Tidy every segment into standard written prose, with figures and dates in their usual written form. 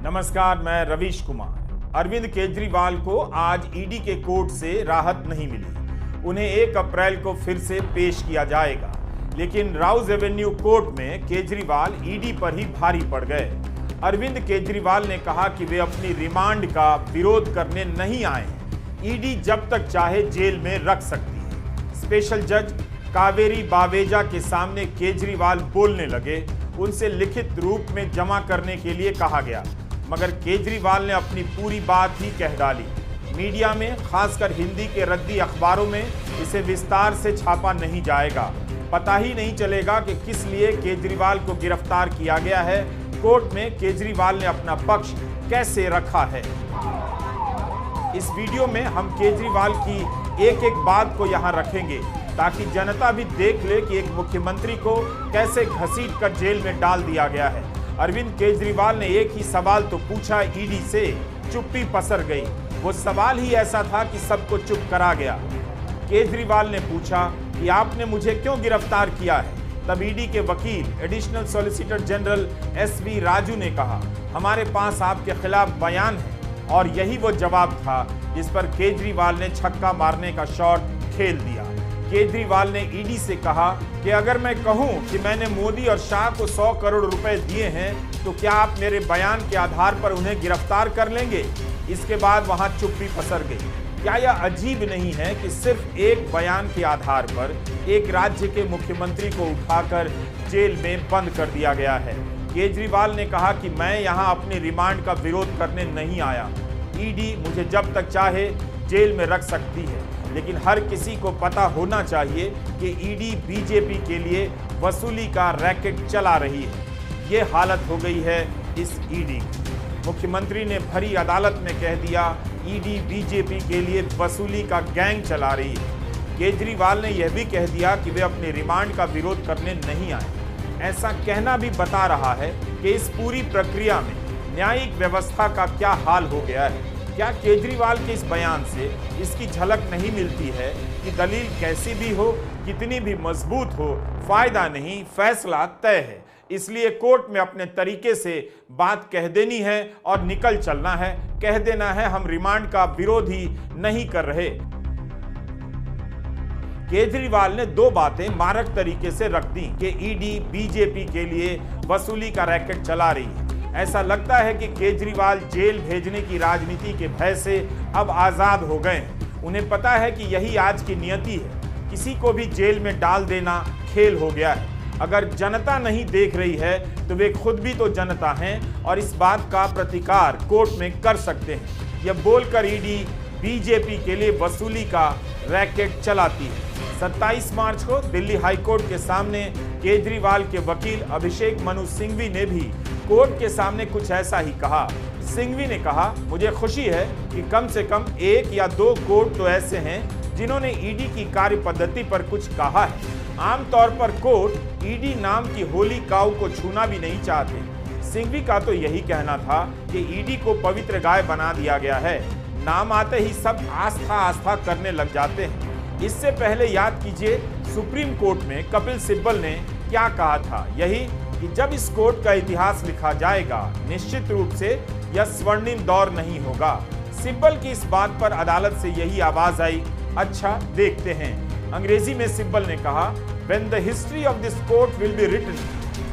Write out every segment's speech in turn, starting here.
नमस्कार, मैं रवीश कुमार। अरविंद केजरीवाल को आज ईडी के कोर्ट से राहत नहीं मिली। उन्हें 1 अप्रैल को फिर से पेश किया जाएगा, लेकिन राउज एवेन्यू कोर्ट में केजरीवाल ईडी पर ही भारी पड़ गए। अरविंद केजरीवाल ने कहा कि वे अपनी रिमांड का विरोध करने नहीं आए हैं। ईडी जब तक चाहे जेल में रख सकती है। स्पेशल जज कावेरी बावेजा के सामने केजरीवाल बोलने लगे। उनसे लिखित रूप में जमा करने के लिए कहा गया, मगर केजरीवाल ने अपनी पूरी बात ही कह डाली। मीडिया में, खासकर हिंदी के रद्दी अखबारों में इसे विस्तार से छापा नहीं जाएगा। पता ही नहीं चलेगा कि किस लिए केजरीवाल को गिरफ्तार किया गया है। कोर्ट में केजरीवाल ने अपना पक्ष कैसे रखा है, इस वीडियो में हम केजरीवाल की एक एक बात को यहां रखेंगे, ताकि जनता भी देख ले कि एक मुख्यमंत्री को कैसे घसीट कर जेल में डाल दिया गया है। अरविंद केजरीवाल ने एक ही सवाल तो पूछा ईडी से, चुप्पी पसर गई। वो सवाल ही ऐसा था कि सबको चुप करा गया। केजरीवाल ने पूछा कि आपने मुझे क्यों गिरफ्तार किया है। तब ईडी के वकील additional solicitor general SV Raju ने कहा, हमारे पास आपके खिलाफ बयान है। और यही वो जवाब था जिस पर केजरीवाल ने छक्का मारने का शॉट खेल दिया। केजरीवाल ने ईडी से कहा कि अगर मैं कहूं कि मैंने मोदी और शाह को 100 करोड़ रुपए दिए हैं, तो क्या आप मेरे बयान के आधार पर उन्हें गिरफ्तार कर लेंगे। इसके बाद वहां चुप्पी पसर गई। क्या यह अजीब नहीं है कि सिर्फ एक बयान के आधार पर एक राज्य के मुख्यमंत्री को उठाकर जेल में बंद कर दिया गया है। केजरीवाल ने कहा कि मैं यहां अपने रिमांड का विरोध करने नहीं आया। ईडी मुझे जब तक चाहे जेल में रख सकती है, लेकिन हर किसी को पता होना चाहिए कि ईडी बीजेपी के लिए वसूली का रैकेट चला रही है। ये हालत हो गई है इस ईडी की। मुख्यमंत्री ने भरी अदालत में कह दिया, ईडी बीजेपी के लिए वसूली का गैंग चला रही है। केजरीवाल ने यह भी कह दिया कि वे अपने रिमांड का विरोध करने नहीं आए। ऐसा कहना भी बता रहा है कि इस पूरी प्रक्रिया में न्यायिक व्यवस्था का क्या हाल हो गया है। क्या केजरीवाल के इस बयान से इसकी झलक नहीं मिलती है कि दलील कैसी भी हो, कितनी भी मजबूत हो, फायदा नहीं, फैसला तय है। इसलिए कोर्ट में अपने तरीके से बात कह देनी है और निकल चलना है। कह देना है हम रिमांड का विरोध ही नहीं कर रहे। केजरीवाल ने 2 बातें मारक तरीके से रख दी कि ईडी बीजेपी के लिए वसूली का रैकेट चला रही है। ऐसा लगता है कि केजरीवाल जेल भेजने की राजनीति के भय से अब आजाद हो गए हैं। उन्हें पता है कि यही आज की नियति है। किसी को भी जेल में डाल देना खेल हो गया है। अगर जनता नहीं देख रही है तो वे खुद भी तो जनता हैं और इस बात का प्रतिकार कोर्ट में कर सकते हैं। यह बोलकर ईडी बीजेपी के लिए वसूली का रैकेट चलाती है। 27 मार्च को दिल्ली हाईकोर्ट के सामने केजरीवाल के वकील अभिषेक मनु सिंघवी ने भी कोर्ट के सामने कुछ ऐसा ही कहा। सिंघवी ने कहा, मुझे खुशी है कि कम से कम 1 या 2 कोर्ट तो ऐसे हैं जिन्होंने ईडी की कार्य पद्धति पर कुछ कहा है। आमतौर पर कोर्ट ईडी नाम की होली काऊ को छूना भी नहीं चाहते। सिंघवी का तो यही कहना था कि ईडी को पवित्र गाय बना दिया गया है। नाम आते ही सब आस्था करने लग जाते हैं। इससे पहले याद कीजिए, सुप्रीम कोर्ट में कपिल सिब्बल ने क्या कहा था, यही कि जब इस कोर्ट का इतिहास लिखा जाएगा, निश्चित रूप से यह स्वर्णिम दौर नहीं होगा। सिब्बल की इस बात पर अदालत से यही आवाज आई। अच्छा, देखते हैं। अंग्रेजी में सिब्बल ने कहा, When the history of this court will be written,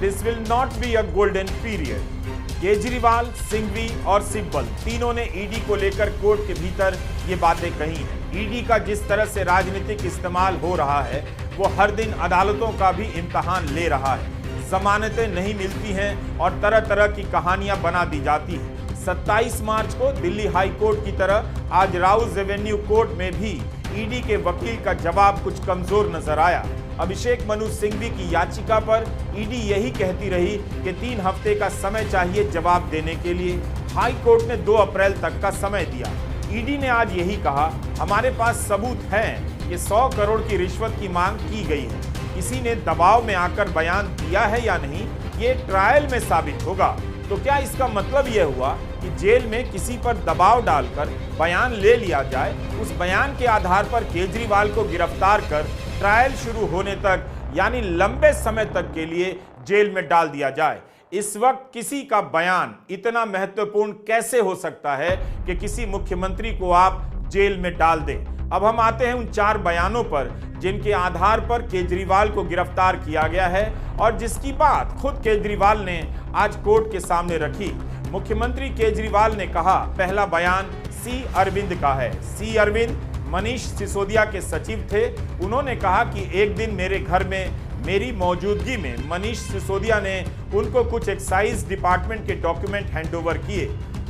this will not be a golden period. Kejriwal, Singhvi और सिब्बल तीनों ने ईडी को लेकर कोर्ट के भीतर ये बातें कही हैं। ईडी का जिस तरह से राजनीतिक इस्तेमाल हो रहा है, वो हर दिन अदालतों का भी इम्तहान ले रहा है। जमानतें नहीं मिलती हैं और तरह तरह की कहानियां बना दी जाती हैं। 27 मार्च को दिल्ली हाई कोर्ट की तरह आज राउज एवेन्यू कोर्ट में भी ईडी के वकील का जवाब कुछ कमजोर नजर आया। अभिषेक मनु सिंघवी की याचिका पर ईडी यही कहती रही कि 3 हफ्ते का समय चाहिए जवाब देने के लिए। हाई कोर्ट ने 2 अप्रैल तक का समय दिया। ईडी ने आज यही कहा, हमारे पास सबूत हैं कि 100 करोड़ की रिश्वत की मांग की गई है। किसी ने दबाव में आकर बयान दिया है या नहीं, ये ट्रायल में साबित होगा। तो क्या इसका मतलब यह हुआ कि जेल में किसी पर दबाव डालकर बयान ले लिया जाए, उस बयान के आधार पर केजरीवाल को गिरफ्तार कर ट्रायल शुरू होने तक यानी लंबे समय तक के लिए जेल में डाल दिया जाए। इस वक्त किसी का बयान इतना महत्वपूर्ण कैसे हो सकता है कि किसी मुख्यमंत्री को आप जेल में डाल दें। अब हम आते हैं उन 4 बयानों पर जिनके आधार पर केजरीवाल को गिरफ्तार किया गया है और जिसकी बात खुद केजरीवाल ने आज कोर्ट के सामने रखी। मुख्यमंत्री केजरीवाल ने कहा, पहला बयान सी अरविंद का है। सी अरविंद मनीष सिसोदिया के सचिव थे। उन्होंने कहा कि एक दिन मेरे घर में मेरी मौजूदगी में मनीष सिसोदिया ने उनको कुछ एक्साइज डिपार्टमेंट के डॉक्यूमेंट हैंडओवर किए।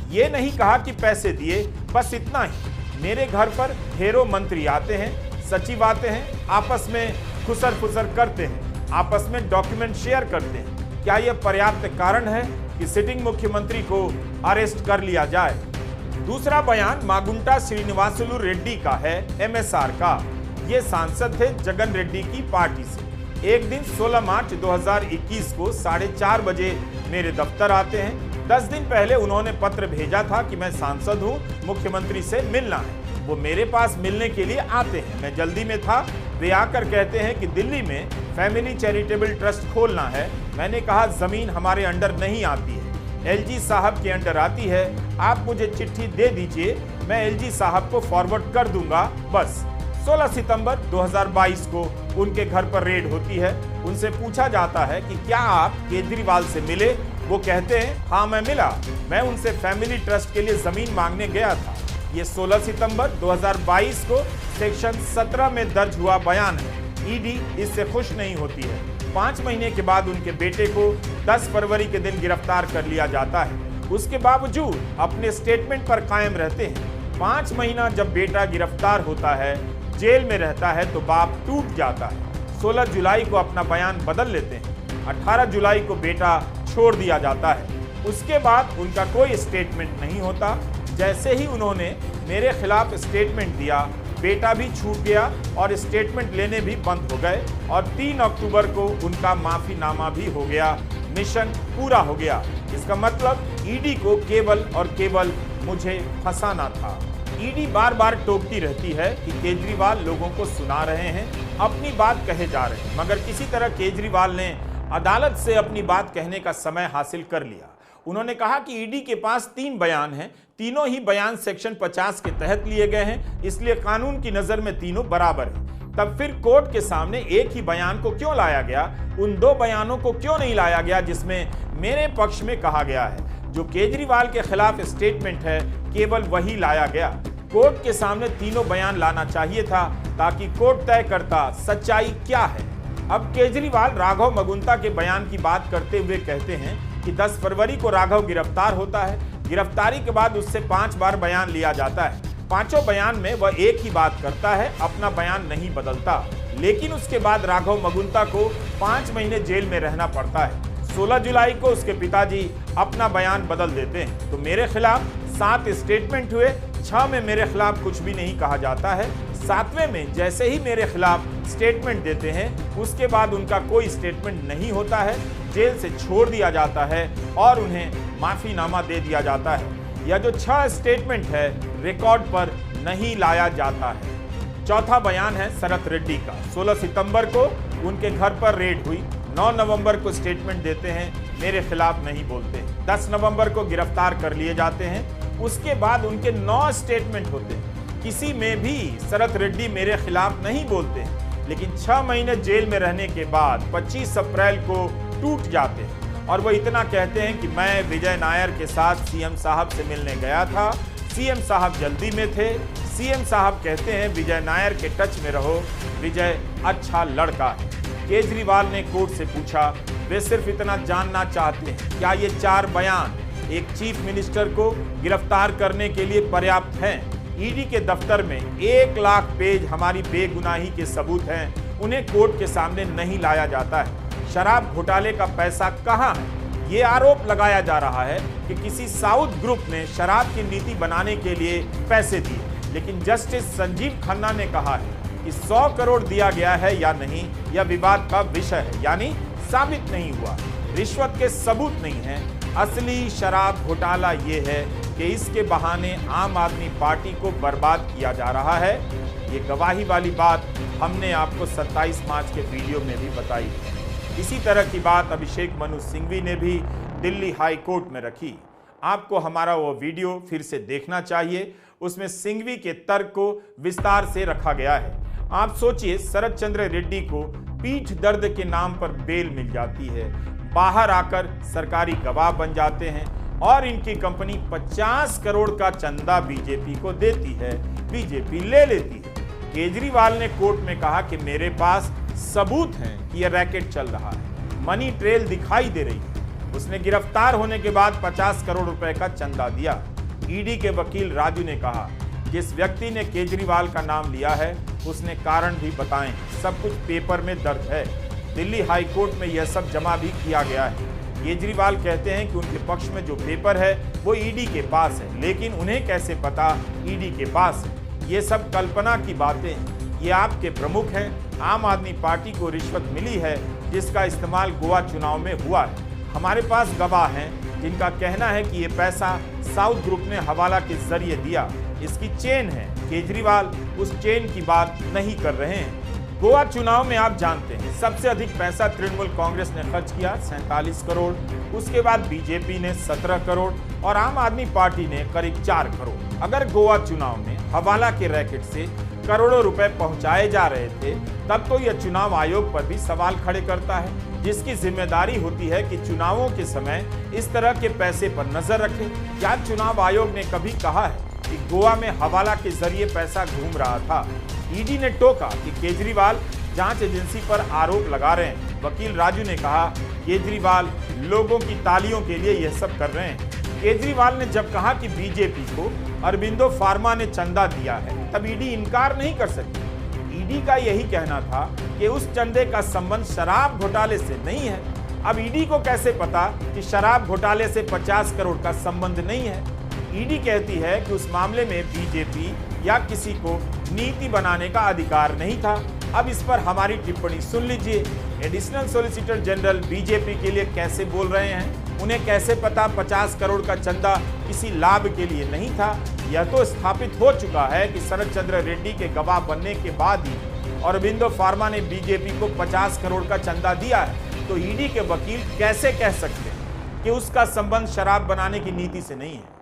ये नहीं कहा कि पैसे दिए, बस इतना ही। मेरे घर पर ढेरों मंत्री आते हैं, सचिव आते हैं, आपस में खुसर फुसर करते हैं, आपस में डॉक्यूमेंट शेयर करते हैं। क्या यह पर्याप्त कारण है कि सिटिंग मुख्यमंत्री को अरेस्ट कर लिया जाए? दूसरा बयान मागुंटा श्रीनिवासुलु रेड्डी का है, एमएसआर का। ये सांसद थे जगन रेड्डी की पार्टी से। एक दिन 16 मार्च 2021 को 4:30 बजे मेरे दफ्तर आते हैं। 10 दिन पहले उन्होंने पत्र भेजा था कि मैं सांसद हूं, मुख्यमंत्री से मिलना है। वो मेरे पास मिलने के लिए आते हैं। मैं जल्दी में था। वे आकर कहते हैं कि दिल्ली में फैमिली चैरिटेबल ट्रस्ट खोलना है। मैंने कहा जमीन हमारे अंडर नहीं आती है, एलजी साहब के अंडर आती है। आप मुझे चिट्ठी दे दीजिए, मैं एलजी साहब को फॉरवर्ड कर दूंगा, बस। 16 सितंबर 2022 को उनके घर पर रेड होती है। उनसे पूछा जाता है कि क्या आप केजरीवाल से मिले? वो कहते हैं हाँ मैं मिला, मैं उनसे फैमिली ट्रस्ट के लिए जमीन मांगने गया था। ये 16 सितंबर 2022 को सेक्शन 17 में दर्ज हुआ बयान है। ईडी इससे खुश नहीं होती है। 5 महीने के बाद उनके बेटे को 10 फरवरी के दिन गिरफ्तार कर लिया जाता है। उसके बावजूद अपने स्टेटमेंट पर कायम रहते हैं। 5 महीना जब बेटा गिरफ्तार होता है, जेल में रहता है, तो बाप टूट जाता है। 16 जुलाई को अपना बयान बदल लेते हैं। 18 जुलाई को बेटा छोड़ दिया जाता है। उसके बाद उनका कोई स्टेटमेंट नहीं होता। जैसे ही उन्होंने मेरे खिलाफ स्टेटमेंट दिया, बेटा भी छूट गया और स्टेटमेंट लेने भी बंद हो गए और 3 अक्टूबर को उनका माफीनामा भी हो गया। मिशन पूरा हो गया। इसका मतलब ईडी को केवल और केवल मुझे फंसाना था। ईडी बार बार टोकती रहती है कि केजरीवाल लोगों को सुना रहे हैं, अपनी बात कहे जा रहे हैं, मगर किसी तरह केजरीवाल ने अदालत से अपनी बात कहने का समय हासिल कर लिया। उन्होंने कहा कि ईडी के पास 3 बयान हैं, तीनों ही बयान सेक्शन 50 के तहत लिए गए हैं, इसलिए कानून की नजर में तीनों बराबर हैं। तब फिर कोर्ट के सामने एक ही बयान को क्यों लाया गया? उन 2 बयानों को क्यों नहीं लाया गया जिसमें मेरे पक्ष में कहा गया है? जो केजरीवाल के खिलाफ स्टेटमेंट है, केवल वही लाया गया। कोर्ट के सामने तीनों बयान लाना चाहिए था ताकि कोर्ट तय करता सच्चाई क्या है। अब केजरीवाल राघव मगुंता के बयान की बात करते हुए कहते हैं कि 10 फरवरी को राघव गिरफ्तार होता है। गिरफ्तारी के बाद उससे 5 बार बयान लिया जाता है। 5 बयान में वह एक ही बात करता है, अपना बयान नहीं बदलता। लेकिन उसके बाद राघव मगुंता को 5 महीने जेल में रहना पड़ता है। 16 जुलाई को उसके पिताजी अपना बयान बदल देते हैं। तो मेरे खिलाफ 7 स्टेटमेंट हुए, 6 में मेरे खिलाफ कुछ भी नहीं कहा जाता है। 7वें में जैसे ही मेरे खिलाफ स्टेटमेंट देते हैं, उसके बाद उनका कोई स्टेटमेंट नहीं होता है, जेल से छोड़ दिया जाता है और उन्हें माफीनामा दे दिया जाता है। यह जो 6 स्टेटमेंट है, रिकॉर्ड पर नहीं लाया जाता है। चौथा बयान है शरत रेड्डी का। 16 सितंबर को उनके घर पर रेड हुई। 9 नवंबर को स्टेटमेंट देते हैं, मेरे खिलाफ नहीं बोलते। 10 नवंबर को गिरफ्तार कर लिए जाते हैं। उसके बाद उनके 9 स्टेटमेंट होते हैं। किसी में भी शरत रेड्डी मेरे खिलाफ नहीं बोलते, लेकिन 6 महीने जेल में रहने के बाद 25 अप्रैल को टूट जाते हैं और वो इतना कहते हैं कि मैं विजय नायर के साथ सीएम साहब से मिलने गया था, सीएम साहब जल्दी में थे। सीएम साहब कहते हैं विजय नायर के टच में रहो, विजय अच्छा लड़का है। केजरीवाल ने कोर्ट से पूछा, वे सिर्फ इतना जानना चाहते हैं क्या ये 4 बयान एक चीफ मिनिस्टर को गिरफ्तार करने के लिए पर्याप्त हैं? ईडी के दफ्तर में 1 लाख पेज हमारी बेगुनाही के सबूत हैं, उन्हें कोर्ट के सामने नहीं लाया जाता है। शराब घोटाले का पैसा कहाँ है? ये आरोप लगाया जा रहा है कि किसी साउथ ग्रुप ने शराब की नीति बनाने के लिए पैसे दिए, लेकिन जस्टिस संजीव खन्ना ने कहा है कि 100 करोड़ दिया गया है या नहीं, यह विवाद का विषय है, यानी साबित नहीं हुआ। रिश्वत के सबूत नहीं है। असली शराब घोटाला ये है कि इसके बहाने आम आदमी पार्टी को बर्बाद किया जा रहा है। ये गवाही वाली बात हमने आपको 27 मार्च के वीडियो में भी बताई है। इसी तरह की बात अभिषेक मनु सिंघवी ने भी दिल्ली हाई कोर्ट में रखी। आपको हमारा वो वीडियो फिर से देखना चाहिए, उसमें सिंघवी के तर्क को विस्तार से रखा गया है। आप सोचिए, शरद चंद्र रेड्डी को पीठ दर्द के नाम पर बेल मिल जाती है, बाहर आकर सरकारी गवाह बन जाते हैं और इनकी कंपनी 50 करोड़ का चंदा बीजेपी को देती है, बीजेपी ले लेती है। केजरीवाल ने कोर्ट में कहा कि मेरे पास सबूत हैं कि यह रैकेट चल रहा है, मनी ट्रेल दिखाई दे रही है। उसने गिरफ्तार होने के बाद 50 करोड़ रुपए का चंदा दिया। ईडी के वकील राजू ने कहा, जिस व्यक्ति ने केजरीवाल का नाम लिया है उसने कारण भी बताए, सब कुछ पेपर में दर्ज है। दिल्ली हाई कोर्ट में यह सब जमा भी किया गया है। केजरीवाल कहते हैं कि उनके पक्ष में जो पेपर है वो ईडी के पास है, लेकिन उन्हें कैसे पता ईडी के पास है? ये सब कल्पना की बातें हैं। ये आपके प्रमुख हैं। आम आदमी पार्टी को रिश्वत मिली है जिसका इस्तेमाल गोवा चुनाव में हुआ है। हमारे पास गवाह हैं जिनका कहना है कि ये पैसा साउथ ग्रुप ने हवाला के जरिए दिया। इसकी चेन है। केजरीवाल उस चेन की बात नहीं कर रहे हैं। गोवा चुनाव में आप जानते हैं सबसे अधिक पैसा तृणमूल कांग्रेस ने खर्च किया, 47 करोड़। उसके बाद बीजेपी ने 17 करोड़ और आम आदमी पार्टी ने करीब 4 करोड़। अगर गोवा चुनाव में हवाला के रैकेट से करोड़ों रुपए पहुंचाए जा रहे थे, तब तो यह चुनाव आयोग पर भी सवाल खड़े करता है, जिसकी जिम्मेदारी होती है कि चुनावों के समय इस तरह के पैसे पर नजर रखे। क्या चुनाव आयोग ने कभी कहा है कि गोवा में हवाला के जरिए पैसा घूम रहा था? ईडी ने टोका कि केजरीवाल जांच एजेंसी पर आरोप लगा रहे हैं। वकील राजू ने कहा, केजरीवाल लोगों की तालियों के लिए यह सब कर रहे हैं। केजरीवाल ने जब कहा कि बीजेपी को अरबिंदो फार्मा ने चंदा दिया है, तब ईडी इनकार नहीं कर सकती। ईडी का यही कहना था कि उस चंदे का संबंध शराब घोटाले से नहीं है। अब ईडी को कैसे पता कि शराब घोटाले से 50 करोड़ का संबंध नहीं है? ईडी कहती है कि उस मामले में बीजेपी या किसी को नीति बनाने का अधिकार नहीं था। अब इस पर हमारी टिप्पणी सुन लीजिए। एडिशनल सॉलिसिटर जनरल बीजेपी के लिए कैसे बोल रहे हैं? उन्हें कैसे पता 50 करोड़ का चंदा किसी लाभ के लिए नहीं था? यह तो स्थापित हो चुका है कि शरद चंद्र रेड्डी के गवाह बनने के बाद ही अरबिंदो फार्मा ने बीजेपी को 50 करोड़ का चंदा दिया है। तो ईडी के वकील कैसे कह सकते हैं कि उसका संबंध शराब बनाने की नीति से नहीं है?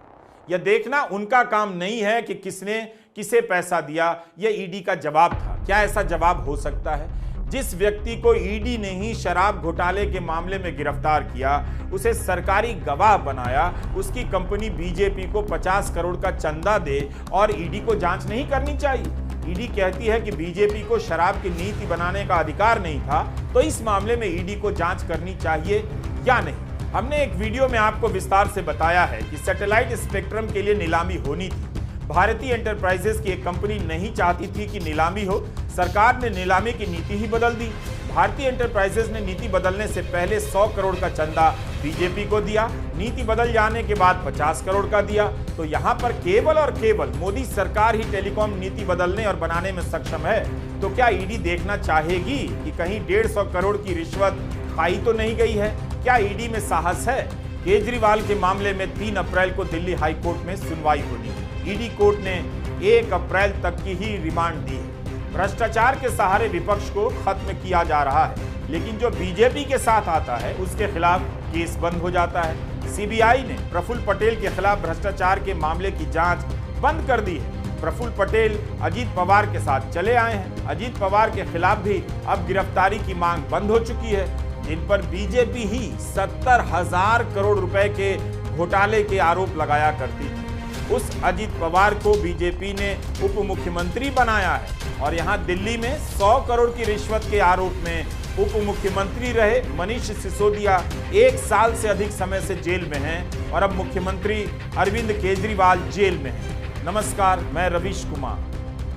यह देखना उनका काम नहीं है कि किसने किसे पैसा दिया। यह ईडी का जवाब था। क्या ऐसा जवाब हो सकता है? जिस व्यक्ति को ईडी ने ही शराब घोटाले के मामले में गिरफ्तार किया, उसे सरकारी गवाह बनाया, उसकी कंपनी बीजेपी को 50 करोड़ का चंदा दे और ईडी को जांच नहीं करनी चाहिए? ईडी कहती है कि बीजेपी को शराब की नीति बनाने का अधिकार नहीं था, तो इस मामले में ईडी को जांच करनी चाहिए या नहीं? हमने एक वीडियो में आपको विस्तार से बताया है कि सैटेलाइट स्पेक्ट्रम के लिए नीलामी होनी थी। भारतीय एंटरप्राइजेस की एक कंपनी नहीं चाहती थी कि नीलामी हो। सरकार ने नीलामी की नीति ही बदल दी। भारतीय एंटरप्राइजेस ने नीति बदलने से पहले 100 करोड़ का चंदा बीजेपी को दिया। नीति बदल जाने के बाद 50 करोड़ का दिया। तो यहाँ पर केवल और केवल मोदी सरकार ही टेलीकॉम नीति बदलने और बनाने में सक्षम है। तो क्या ईडी देखना चाहेगी कि कहीं 150 करोड़ की रिश्वत खाई तो नहीं गई है? क्या ईडी में साहस है? केजरीवाल के मामले में 3 अप्रैल को दिल्ली हाई कोर्ट में सुनवाई होनी है। ईडी कोर्ट ने 1 अप्रैल तक की ही रिमांड दी है। भ्रष्टाचार के सहारे विपक्ष को खत्म किया जा रहा है, लेकिन जो बीजेपी के साथ आता है उसके खिलाफ केस बंद हो जाता है। सीबीआई ने प्रफुल्ल पटेल के खिलाफ भ्रष्टाचार के मामले की जांच बंद कर दी है। प्रफुल्ल पटेल अजीत पवार के साथ चले आए हैं। अजीत पवार के खिलाफ भी अब गिरफ्तारी की मांग बंद हो चुकी है, जिन पर बीजेपी ही 70,000 करोड़ रुपए के घोटाले के आरोप लगाया करती थी। उस अजीत पवार को बीजेपी ने उप मुख्यमंत्री बनाया है और यहाँ दिल्ली में 100 करोड़ की रिश्वत के आरोप में उप मुख्यमंत्री रहे मनीष सिसोदिया 1 साल से अधिक समय से जेल में हैं और अब मुख्यमंत्री अरविंद केजरीवाल जेल में हैं। नमस्कार, मैं रवीश कुमार।